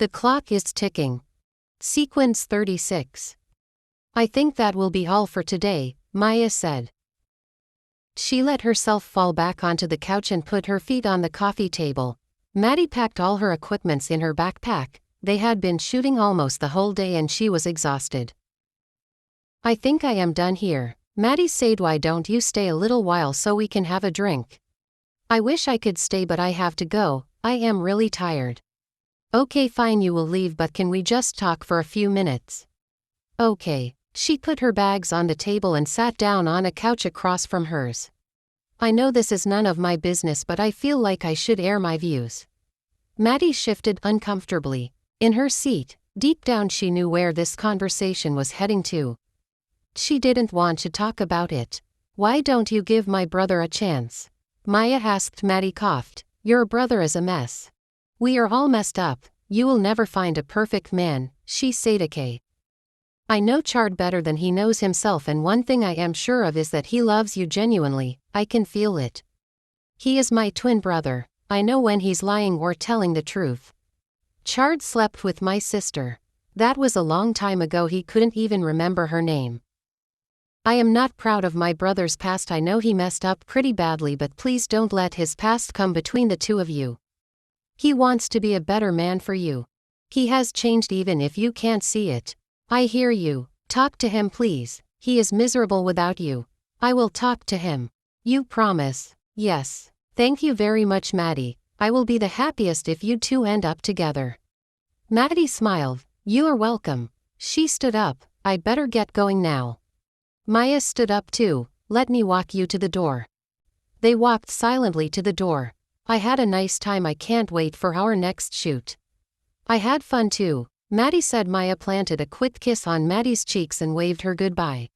The clock is ticking. Sequence 36. I think that will be all for today, Maya said. She let herself fall back onto the couch and put her feet on the coffee table. Maddie packed all her equipments in her backpack. They had been shooting almost the whole day and she was exhausted. I think I am done here, Maddie said. Why don't you stay a little while so we can have a drink? I wish I could stay but I have to go, I am really tired. Okay fine, you will leave but can we just talk for a few minutes? Okay. She put her bags on the table and sat down on a couch across from hers. I know this is none of my business but I feel like I should air my views. Maddie shifted uncomfortably in her seat. Deep down she knew where this conversation was heading to. She didn't want to talk about it. Why don't you give my brother a chance? Maya asked. Maddie coughed. Your brother is a mess. We are all messed up. You will never find a perfect man, she said. Okay. I know Chard better than he knows himself and one thing I am sure of is that he loves you genuinely, I can feel it. He is my twin brother, I know when he's lying or telling the truth. Chard slept with my sister. That was a long time ago, he couldn't even remember her name. I am not proud of my brother's past. I know he messed up pretty badly but please don't let his past come between the two of you. He wants to be a better man for you. He has changed even if you can't see it. I hear you. Talk to him please. He is miserable without you. I will talk to him. You promise? Yes. Thank you very much, Maddie. I will be the happiest if you two end up together. Maddie smiled. You are welcome. She stood up. I'd better get going now. Maya stood up too. Let me walk you to the door. They walked silently to the door. I had a nice time. I can't wait for our next shoot. I had fun too, Maddie said. Maya planted a quick kiss on Maddie's cheeks and waved her goodbye.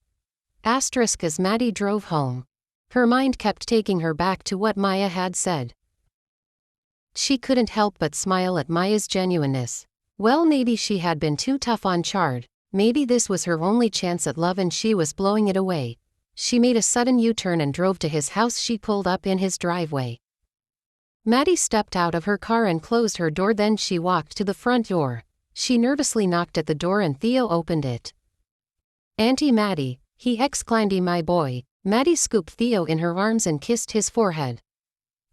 As Maddie drove home. Her mind kept taking her back to what Maya had said. She couldn't help but smile at Maya's genuineness. Well, maybe she had been too tough on Chard. Maybe this was her only chance at love and she was blowing it away. She made a sudden U-turn and drove to his house. She pulled up in his driveway. Maddie stepped out of her car and closed her door. Then she walked to the front door. She nervously knocked at the door and Theo opened it. Auntie Maddie, he exclaimed. My boy. Maddie scooped Theo in her arms and kissed his forehead.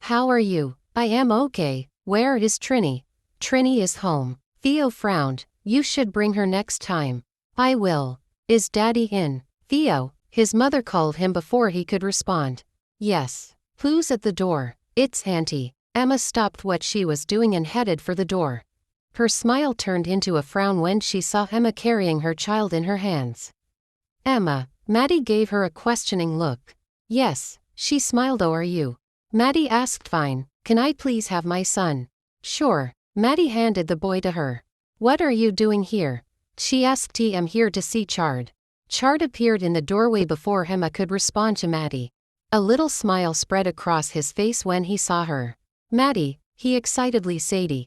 How are you? I am okay. Where is Trini? Trini is home. Theo frowned. You should bring her next time. I will. Is Daddy in? Theo, his mother called him before he could respond. Yes. Who's at the door? It's Auntie. Emma stopped what she was doing and headed for the door. Her smile turned into a frown when she saw Emma carrying her child in her hands. Emma, Maddie gave her a questioning look. Yes, she smiled. Oh, are you? Maddie asked. Fine. Can I please have my son? Sure. Maddie handed the boy to her. What are you doing here? She asked. I'm here to see Chard. Chard appeared in the doorway before Emma could respond to Maddie. A little smile spread across his face when he saw her. Maddie, he excitedly said.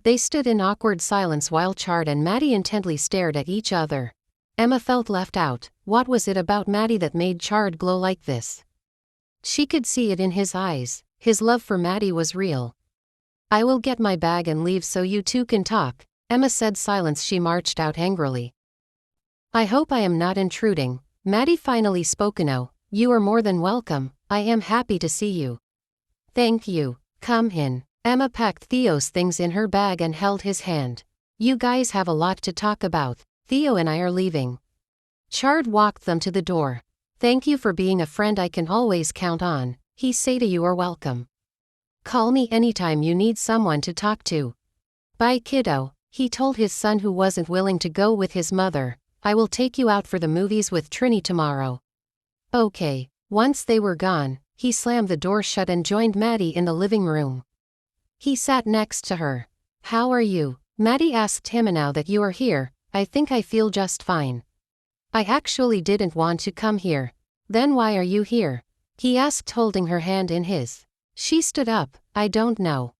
They stood in awkward silence while Chard and Maddie intently stared at each other. Emma felt left out. What was it about Maddie that made Chard glow like this? She could see it in his eyes. His love for Maddie was real. I will get my bag and leave so you two can talk, Emma said. Silence. She marched out angrily. I hope I am not intruding. Maddie finally spoke. No, you are more than welcome. I am happy to see you. Thank you. Come in. Emma packed Theo's things in her bag and held his hand. You guys have a lot to talk about. Theo and I are leaving. Chard walked them to the door. Thank you for being a friend I can always count on, he said. You are welcome. Call me anytime you need someone to talk to. Bye kiddo, he told his son who wasn't willing to go with his mother. I will take you out for the movies with Trini tomorrow. Okay. Once they were gone, he slammed the door shut and joined Maddie in the living room. He sat next to her. How are you? Maddie asked him. Now that you are here, I think I feel just fine. I actually didn't want to come here. Then why are you here? He asked, holding her hand in his. She stood up. I don't know.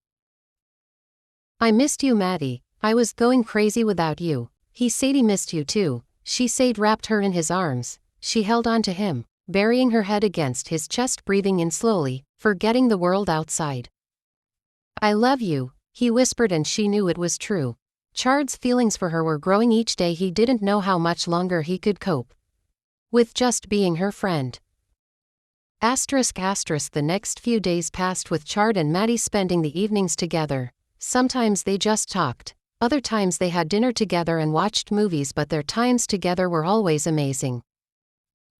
I missed you, Maddie. I was going crazy without you. He said. He missed you too, she said, wrapped her in his arms. She held on to him, burying her head against his chest, breathing in slowly, forgetting the world outside. I love you, he whispered, and she knew it was true. Chard's feelings for her were growing each day. He didn't know how much longer he could cope with just being her friend. ****. The next few days passed with Chard and Maddie spending the evenings together. Sometimes they just talked. Other times they had dinner together and watched movies, but their times together were always amazing.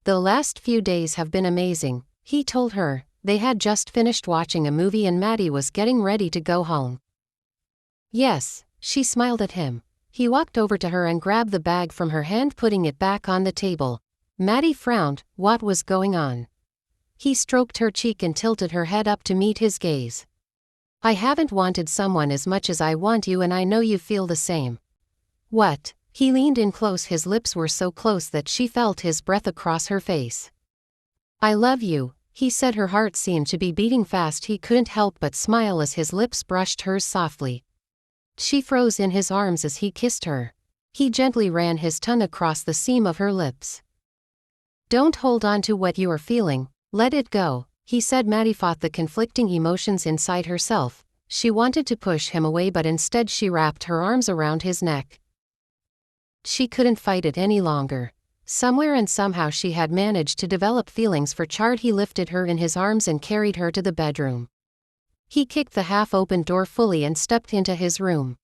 "The last few days have been amazing," he told her. They had just finished watching a movie and Maddie was getting ready to go home. "Yes," she smiled at him. He walked over to her and grabbed the bag from her hand, putting it back on the table. Maddie frowned. What was going on? He stroked her cheek and tilted her head up to meet his gaze. "I haven't wanted someone as much as I want you, and I know you feel the same." "What?" He leaned in close. His lips were so close that she felt his breath across her face. "I love you," he said. Her heart seemed to be beating fast. He couldn't help but smile as his lips brushed hers softly. She froze in his arms as he kissed her. He gently ran his tongue across the seam of her lips. "Don't hold on to what you are feeling. Let it go," he said. Maddie fought the conflicting emotions inside herself. She wanted to push him away, but instead she wrapped her arms around his neck. She couldn't fight it any longer. Somewhere and somehow she had managed to develop feelings for Chard. He lifted her in his arms and carried her to the bedroom. He kicked the half-open door fully and stepped into his room.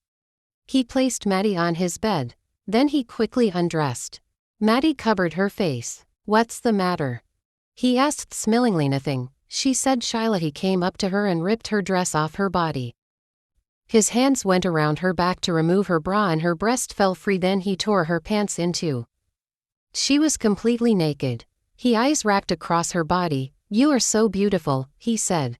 He placed Maddie on his bed. Then he quickly undressed. Maddie covered her face. "What's the matter?" he asked smilingly. "Nothing," she said shyly. He came up to her and ripped her dress off her body. His hands went around her back to remove her bra and her breast fell free. Then he tore her pants in two. She was completely naked. His eyes racked across her body. "You are so beautiful," he said.